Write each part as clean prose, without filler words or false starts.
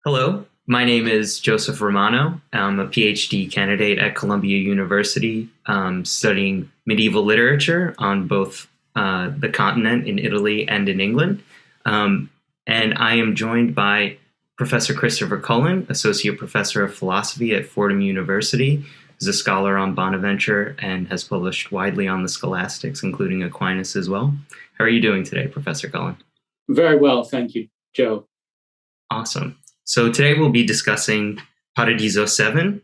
Hello, my name is Joseph Romano. I'm a PhD candidate at Columbia University, studying medieval literature on both the continent in Italy and in England. And I am joined by Professor Christopher Cullen, Associate Professor of Philosophy at Fordham University, who's a scholar on Bonaventure and has published widely on the scholastics, including Aquinas as well. How are you doing today, Professor Cullen? Very well, thank you, Joe. Awesome. So today we'll be discussing Paradiso 7,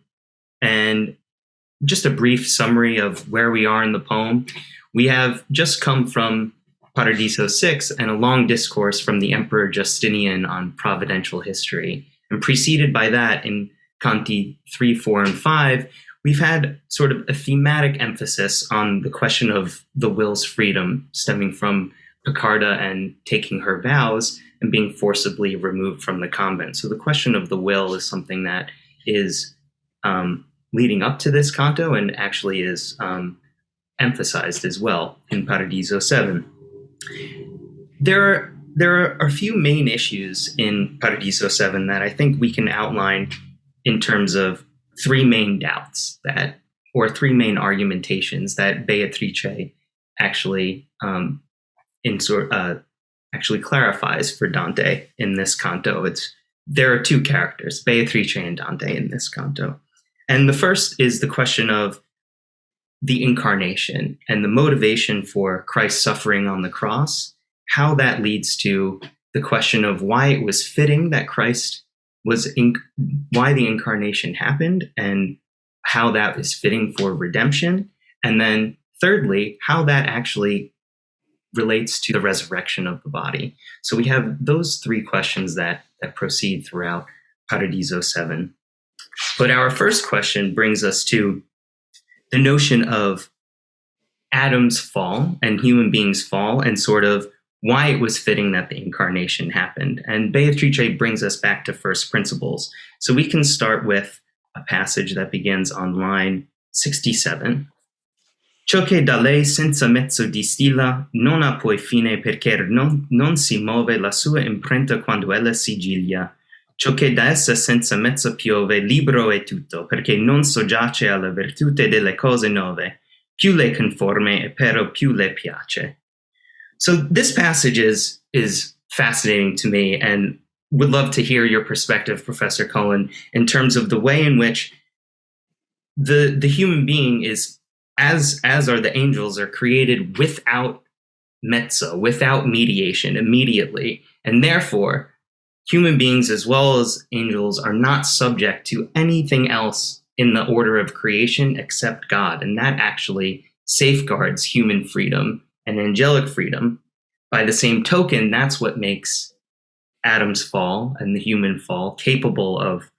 and just a brief summary of where we are in the poem. We have just come from Paradiso 6 and a long discourse from the Emperor Justinian on providential history. And preceded by that, in Canti 3, 4, and 5, we've had sort of a thematic emphasis on the question of the will's freedom, stemming from Piccarda and taking her vows and being forcibly removed from the convent. So the question of the will is something that is leading up to this canto and actually is emphasized as well in Paradiso 7. There are a few main issues in Paradiso 7 that I think we can outline in terms of three main doubts or three main argumentations that Beatrice actually actually clarifies for Dante in this canto. There are two characters, Beatrice and Dante, in this canto. And the first is the question of the Incarnation and the motivation for Christ's suffering on the cross, how that leads to the question of why it was fitting that why the Incarnation happened, and how that is fitting for redemption. And then thirdly, how that actually relates to the resurrection of the body. So we have those three questions that proceed throughout Paradiso 7. But our first question brings us to the notion of Adam's fall and human beings' fall, and sort of why it was fitting that the Incarnation happened. And Beatrice brings us back to first principles. So we can start with a passage that begins on line 67. Ciò che da lei senza mezzo distilla non ha poi fine perché non si muove la sua imprenta quando ella sigilla. Ciò che da essa senza mezzo piove libero è tutto perché non soggiace alla virtute delle cose nuove. Più le conforme e però più le piace. So this passage is fascinating to me, and would love to hear your perspective, Professor Cullen, in terms of the way in which the human being is, as are the angels, are created without mezzo, without mediation, immediately. And therefore, human beings as well as angels are not subject to anything else in the order of creation except God. And that actually safeguards human freedom and angelic freedom. By the same token, that's what makes Adam's fall and the human fall capable of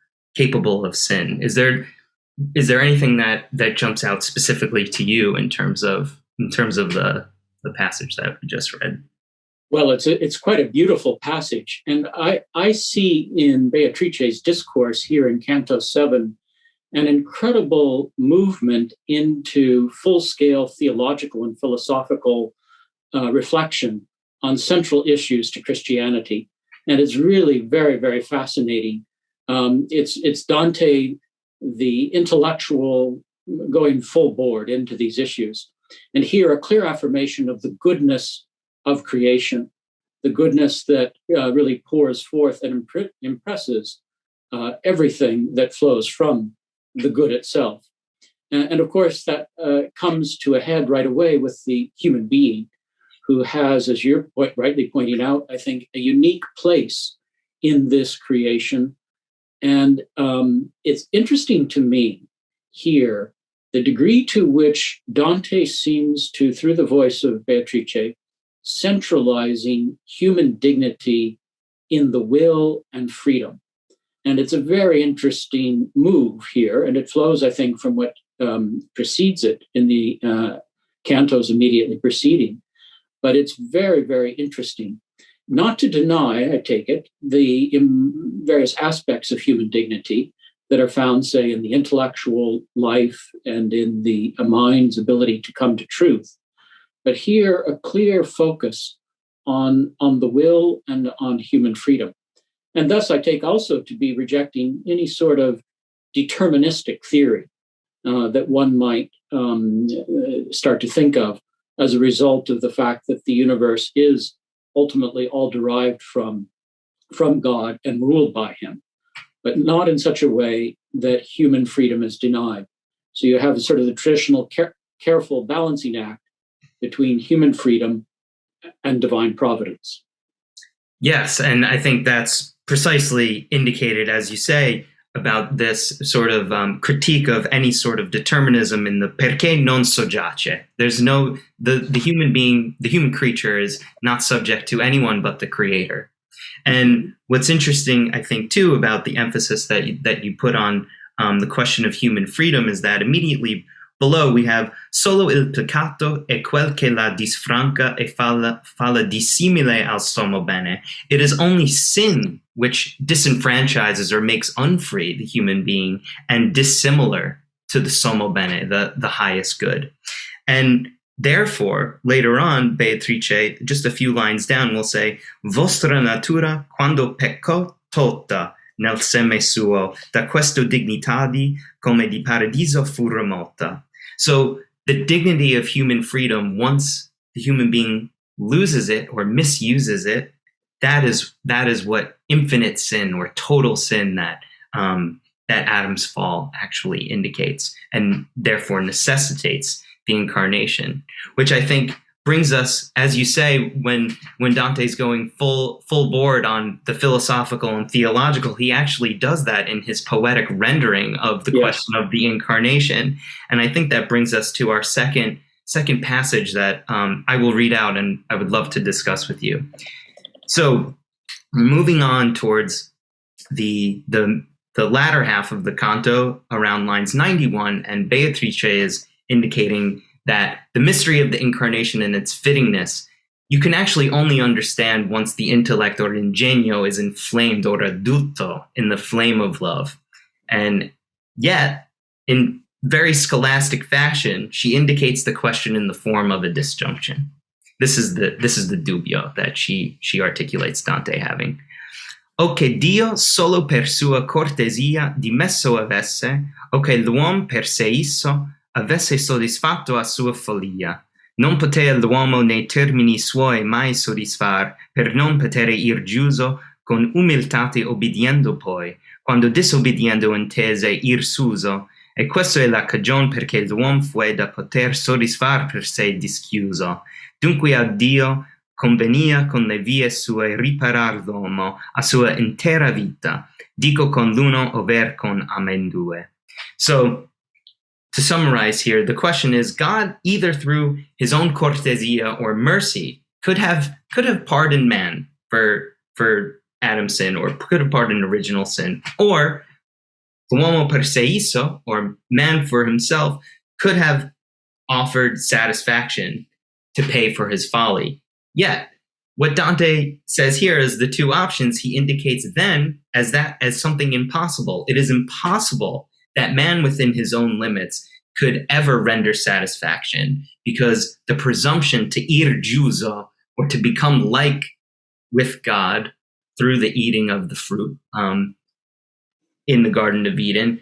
sin. Is there anything that jumps out specifically to you in terms of the passage that we just read? Well, it's quite a beautiful passage, and I see in Beatrice's discourse here in Canto 7 an incredible movement into full-scale theological and philosophical reflection on central issues to Christianity, and it's really very, very fascinating. It's Dante, the intellectual, going full board into these issues. And here, a clear affirmation of the goodness of creation, the goodness that really pours forth and impresses everything that flows from the good itself. And of course, that comes to a head right away with the human being, who has, as you're rightly pointing out, I think, a unique place in this creation. And it's interesting to me here the degree to which Dante seems to, through the voice of Beatrice, centralizing human dignity in the will and freedom. And it's a very interesting move here, and it flows, I think, from what precedes it in the cantos immediately preceding. But it's very, very interesting. Not to deny, I take it, the various aspects of human dignity that are found, say, in the intellectual life and in the mind's ability to come to truth. But here, a clear focus on the will and on human freedom. And thus I take also to be rejecting any sort of deterministic theory that one might start to think of as a result of the fact that the universe is ultimately all derived from God and ruled by him, but not in such a way that human freedom is denied. So you have sort of the traditional careful balancing act between human freedom and divine providence. Yes, and I think that's precisely indicated, as you say, about this sort of critique of any sort of determinism in the perché non soggiace. There's no, the human being, the human creature is not subject to anyone but the creator. And what's interesting, I think, too, about the emphasis that you put on the question of human freedom is that immediately below we have solo il peccato è quel che la disfranca e fa dissimile al sommo bene. It is only sin which disenfranchises or makes unfree the human being and dissimilar to the sommo bene, the highest good. And therefore, later on, Beatrice, just a few lines down, will say, vostra natura quando peccò tota nel seme suo, da questo dignitadi come di Paradiso fu remota. So the dignity of human freedom, once the human being loses it or misuses it, that is what infinite sin or total sin that Adam's fall actually indicates, and therefore necessitates the incarnation, which I think brings us, as you say, when Dante's going full board on the philosophical and theological, he actually does that in his poetic rendering of the question of the incarnation. And I think that brings us to our second passage that I will read out and I would love to discuss with you. So moving on towards the latter half of the canto around lines 91, and Beatrice is indicating that the mystery of the incarnation and its fittingness, you can actually only understand once the intellect or ingegno is inflamed or adulto in the flame of love. And yet, in very scholastic fashion, she indicates the question in the form of a disjunction. This is the dubio that she articulates Dante having. O che Dio solo per sua cortesia dimesso avesse, o che l'uomo per se isso avesse soddisfatto a sua follia. Non potea l'uomo nei termini suoi mai soddisfar, per non potere ir giuso con umiltate obbediendo poi, quando disobbediendo intese ir suso, e questa è la cagion perché l'uomo fue da poter soddisfar per se dischiuso. Dunque a Dio convenia con le vie sue riparar l'uomo a sua intera vita, dico con l'uno over con amendue. So, to summarize here, the question is, God, either through his own cortesia or mercy, could have pardoned man for Adam's sin, or could have pardoned original sin, or l'uomo per se isso, or man for himself, could have offered satisfaction to pay for his folly. Yet, what Dante says here is the two options he indicates then as something impossible. It is impossible that man within his own limits could ever render satisfaction, because the presumption to ir giuso, or to become like with God through the eating of the fruit in the Garden of Eden,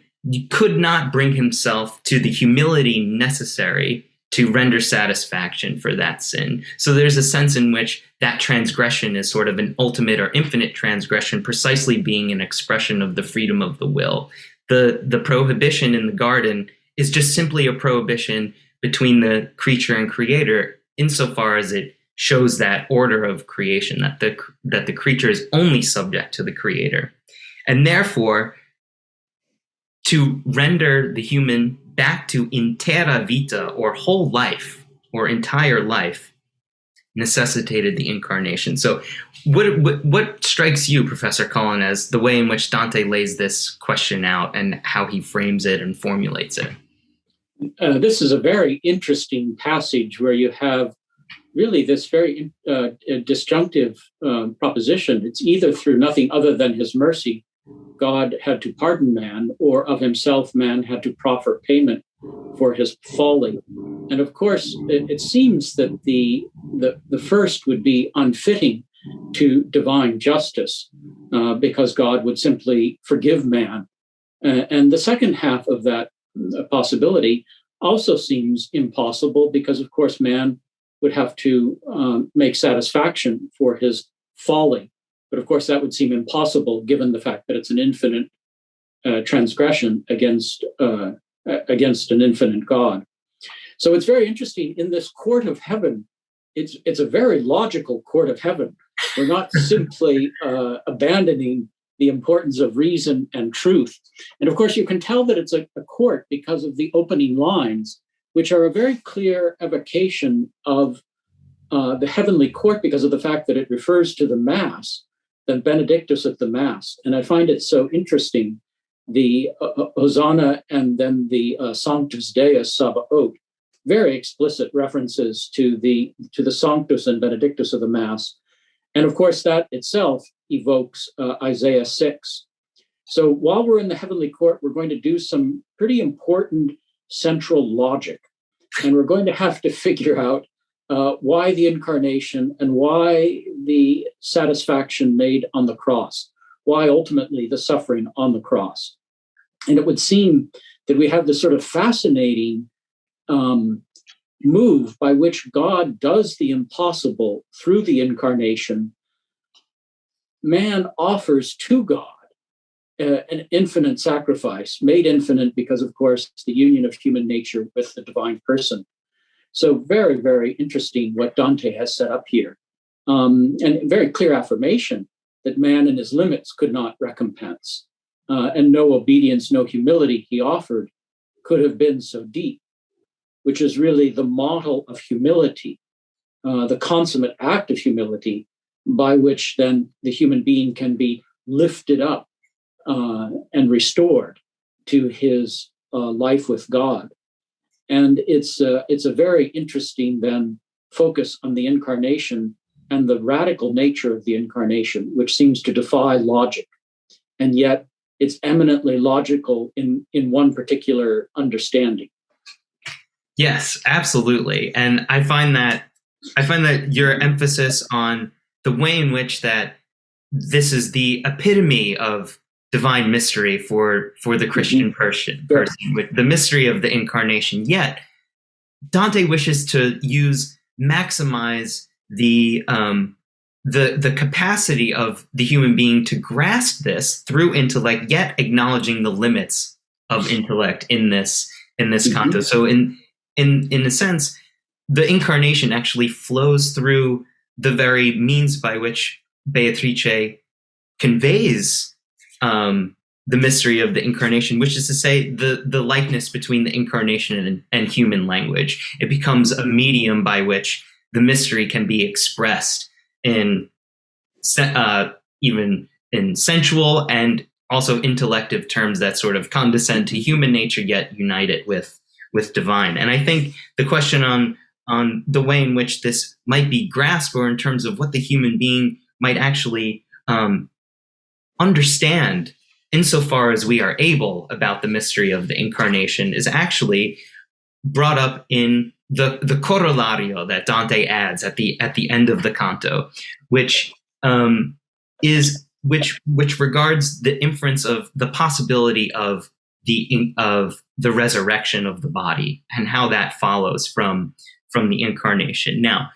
could not bring himself to the humility necessary to render satisfaction for that sin. So there's a sense in which that transgression is sort of an ultimate or infinite transgression, precisely being an expression of the freedom of the will. The prohibition in the garden is just simply a prohibition between the creature and creator, insofar as it shows that order of creation, that the creature is only subject to the creator. And therefore, to render the human back to intera vita, or whole life, or entire life, necessitated the incarnation. So what strikes you, Professor Cullen, as the way in which Dante lays this question out and how he frames it and formulates it? This is a very interesting passage where you have really this very disjunctive proposition. It's either through nothing other than his mercy, God had to pardon man, or of himself man had to proffer payment for his folly. And of course, it seems that the first would be unfitting to divine justice. because God would simply forgive man. And the second half of that possibility also seems impossible because, of course, man would have to make satisfaction for his folly. But of course, that would seem impossible given the fact that it's an infinite transgression against an infinite God. So it's very interesting. In this court of heaven, it's a very logical court of heaven. We're not simply abandoning the importance of reason and truth. And of course, you can tell that it's a court because of the opening lines, which are a very clear evocation of the heavenly court because of the fact that it refers to the Mass, the Benedictus of the Mass. And I find it so interesting, the Hosanna and then the Sanctus Deus Sabaoth, very explicit references to the Sanctus and Benedictus of the Mass. And of course, that itself evokes Isaiah 6. So while we're in the heavenly court, we're going to do some pretty important central logic. And we're going to have to figure out why the incarnation and why the satisfaction made on the cross, why ultimately the suffering on the cross. And it would seem that we have this sort of fascinating move by which God does the impossible through the incarnation. Man offers to God an infinite sacrifice, made infinite because, of course, it's the union of human nature with the divine person. So very, very interesting what Dante has set up here. And very clear affirmation that man in his limits could not recompense. And no obedience, no humility he offered could have been so deep, which is really the model of humility, the consummate act of humility by which then the human being can be lifted up and restored to his life with God. And it's a very interesting then focus on the incarnation and the radical nature of the incarnation, which seems to defy logic. And yet it's eminently logical in one particular understanding. Yes, absolutely. And I find that your emphasis on the way in which that this is the epitome of divine mystery for the Christian person, with the mystery of the incarnation. Yet Dante wishes to maximize the capacity of the human being to grasp this through intellect, yet acknowledging the limits of intellect in this canto. So in a sense, the incarnation actually flows through the very means by which Beatrice conveys the mystery of the incarnation, which is to say the likeness between the incarnation and human language. It becomes a medium by which the mystery can be expressed in even in sensual and also intellective terms that sort of condescend to human nature, yet unite it with divine. And I think the question on the way in which this might be grasped, or in terms of what the human being might actually understand insofar as we are able about the mystery of the incarnation, is actually brought up in the corollario that Dante adds at the end of the canto, which regards the inference of the possibility of the resurrection of the body and how that follows from the incarnation. Now,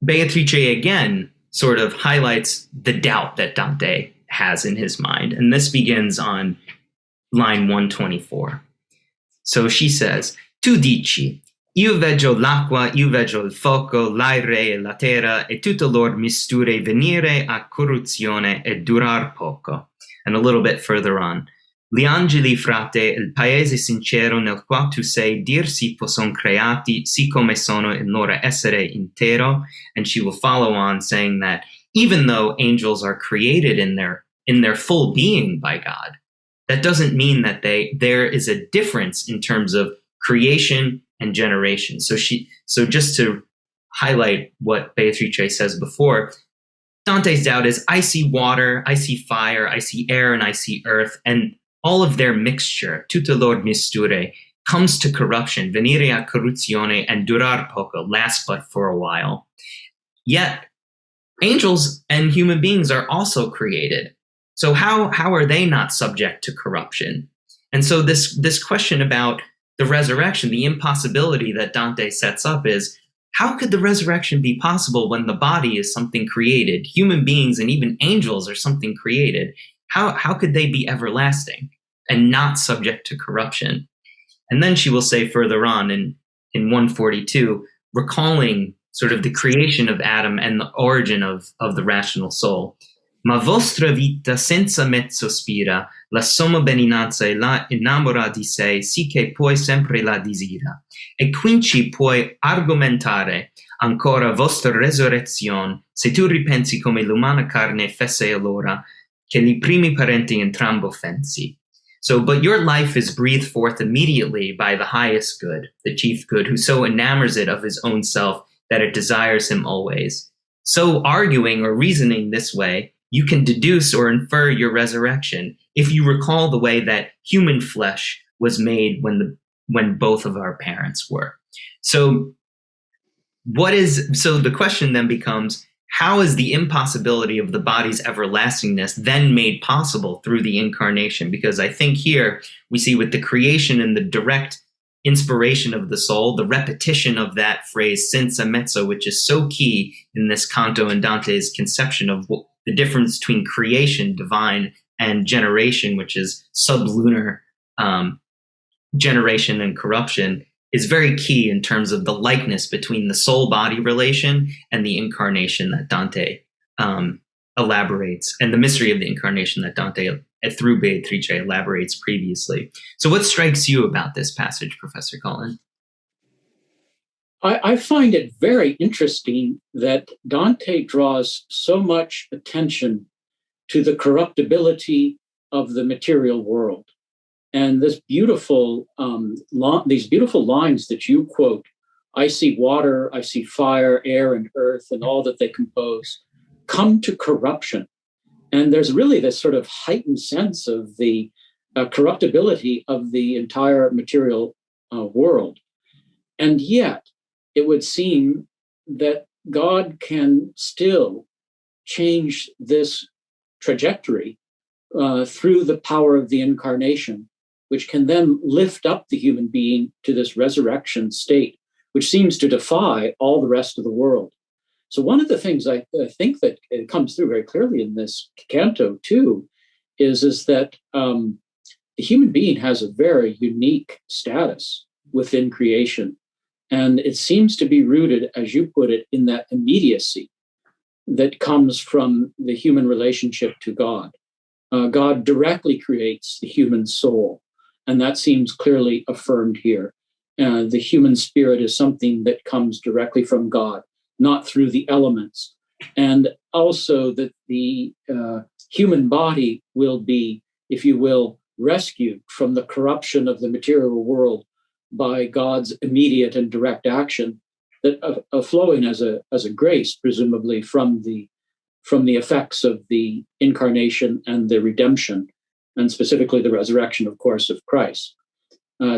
Beatrice again sort of highlights the doubt that Dante has in his mind, and this begins on line 124. So she says, "Tu dici, io veggio l'acqua, io veggio il fuoco, l'aere e la terra, e tutto lor misture venire a corruzione e durar poco." And a little bit further on, "Gli angeli, frate, il paese sincero nel qual tu sei, dirsi posson creati, sì come sono il loro essere intero." And she will follow on saying that even though angels are created in their full being by God, that doesn't mean that there is a difference in terms of creation and generation. So just to highlight what Beatrice says before, Dante's doubt is, I see water, I see fire, I see air, and I see earth, and all of their mixture, tutto lor misture, comes to corruption, venire a corruzione, and durar poco, last but for a while. Yet, angels and human beings are also created. So how are they not subject to corruption? And so this question about the resurrection, the impossibility that Dante sets up is, how could the resurrection be possible when the body is something created? Human beings and even angels are something created. How could they be everlasting and not subject to corruption? And then she will say further on in 142, recalling sort of the creation of Adam and the origin of the rational soul. Ma vostra vita senza mezzo spira, la somma benignanza e la innamora di sé, sì che poi sempre la desira. E quinci puoi argomentare ancora vostra resurrezione, se tu ripensi come l'umana carne fesse allora, che li primi parenti entrambo fensi. So, but your life is breathed forth immediately by the highest good, the chief good, who so enamors it of his own self that it desires him always. So arguing or reasoning this way, you can deduce or infer your resurrection if you recall the way that human flesh was made when both of our parents were. So the question then becomes, how is the impossibility of the body's everlastingness then made possible through the incarnation? Because I think here we see with the creation and the direct inspiration of the soul, the repetition of that phrase senza mezzo, which is so key in this Canto and Dante's conception of the difference between creation, divine, and generation, which is sublunar generation and corruption, is very key in terms of the likeness between the soul-body relation and the incarnation that Dante elaborates, and the mystery of the incarnation that Dante, through Beatrice, elaborates previously. So what strikes you about this passage, Professor Cullen? I find it very interesting that Dante draws so much attention to the corruptibility of the material world. And this beautiful, these beautiful lines that you quote, I see water, I see fire, air, and earth, and all that they compose, come to corruption. And there's really this sort of heightened sense of the corruptibility of the entire material world. And yet, it would seem that God can still change this trajectory through the power of the incarnation, which can then lift up the human being to this resurrection state, which seems to defy all the rest of the world. So one of the things I think that it comes through very clearly in this canto too, is that the human being has a very unique status within creation. And it seems to be rooted, as you put it, in that immediacy that comes from the human relationship to God. God directly creates the human soul, and that seems clearly affirmed here. The human spirit is something that comes directly from God, not through the elements. And also that the human body will be, if you will, rescued from the corruption of the material world by God's immediate and direct action, that flowing as a grace, presumably from the effects of the incarnation and the redemption, and specifically the resurrection, of course, of Christ.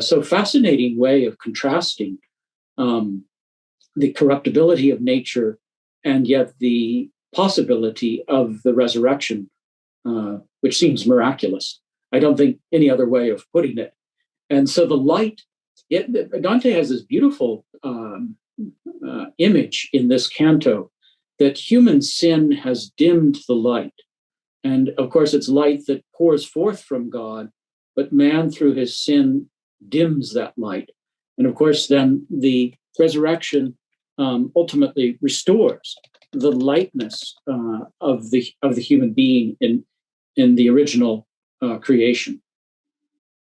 So fascinating way of contrasting the corruptibility of nature and yet the possibility of the resurrection, which seems miraculous. I don't think any other way of putting it. And so the light, Dante has this beautiful image in this canto that human sin has dimmed the light. And of course, it's light that pours forth from God, but man through his sin dims that light. And of course, then the resurrection ultimately restores the lightness of the human being in the original creation.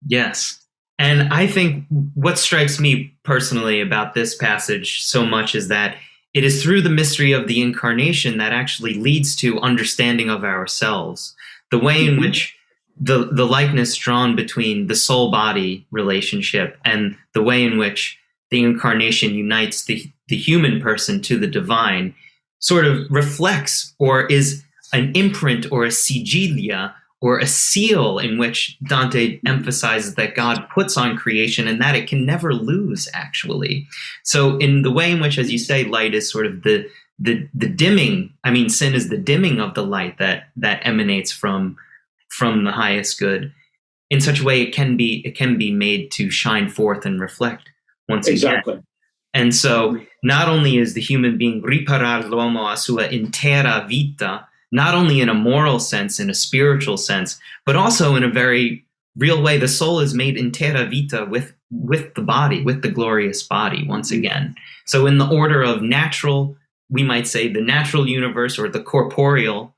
Yes. And I think what strikes me personally about this passage so much is that it is through the mystery of the incarnation that actually leads to understanding of ourselves. The way in which the likeness drawn between the soul-body relationship and the way in which the incarnation unites the human person to the divine sort of reflects or is an imprint or a sigilia or a seal in which Dante emphasizes that God puts on creation and that it can never lose, actually. So in the way in which, as you say, light is sort of the the dimming. I mean, sin is the dimming of the light that emanates from the highest good. In such a way, it can be made to shine forth and reflect once Exactly. again. And so, not only is the human being riparar l'uomo a sua intera vita, not only in a moral sense, in a spiritual sense, but also in a very real way, the soul is made intera vita with the body, with the glorious body once again. So in the order of natural, we might say the natural universe or the corporeal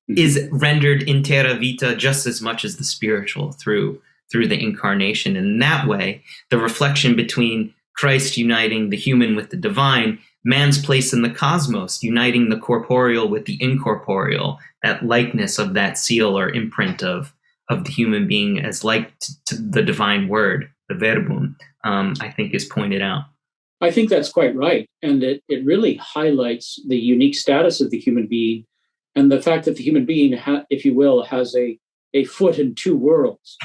is rendered intera vita just as much as the spiritual through the incarnation. And in that way, the reflection between Christ uniting the human with the divine, man's place in the cosmos, uniting the corporeal with the incorporeal, that likeness of that seal or imprint of the human being as like to the divine word, the verbum, I think is pointed out. I think that's quite right. And it really highlights the unique status of the human being and the fact that the human being, if you will, has a foot in two worlds,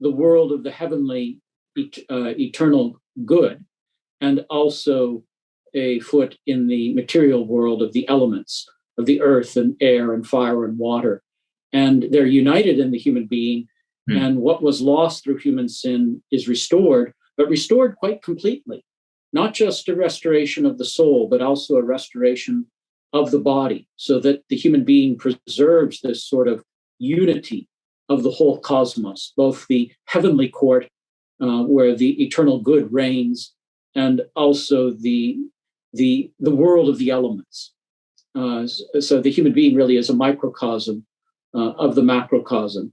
the world of the heavenly, eternal good, and also a foot in the material world of the elements, of the earth and air and fire and water. And they're united in the human being. And what was lost through human sin is restored, but restored quite completely. Not just a restoration of the soul, but also a restoration of the body, so that the human being preserves this sort of unity of the whole cosmos, both the heavenly court, where the eternal good reigns, and also the world of the elements. So the human being really is a microcosm of the macrocosm.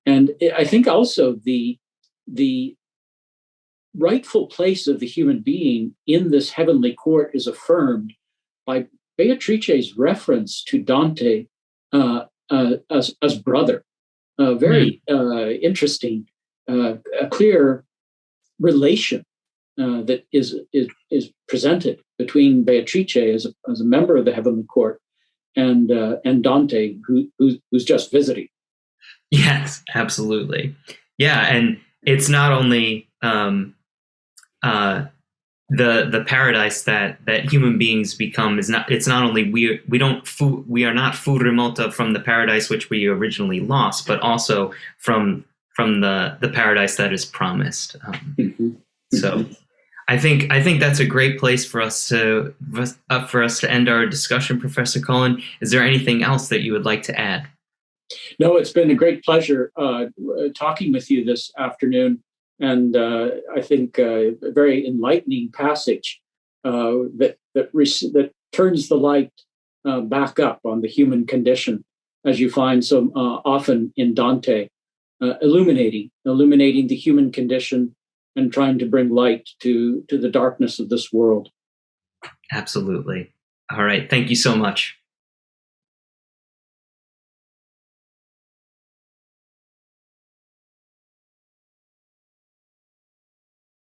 And I think also the rightful place of the human being in this heavenly court is affirmed by Beatrice's reference to Dante as brother. Very interesting, a clear relation that is presented between Beatrice as a member of the heavenly court and Dante, who's just visiting. Yes, absolutely. Yeah, and it's not only the paradise that human beings become is not. It's not only we are not fu remota from the paradise which we originally lost, but also from the paradise that is promised. So, I think that's a great place for us to end our discussion, Professor Cullen. Is there anything else that you would like to add? No, it's been a great pleasure talking with you this afternoon, and I think a very enlightening passage that turns the light back up on the human condition, as you find so often in Dante, illuminating the human condition and trying to bring light to the darkness of this world. Absolutely. All right. Thank you so much.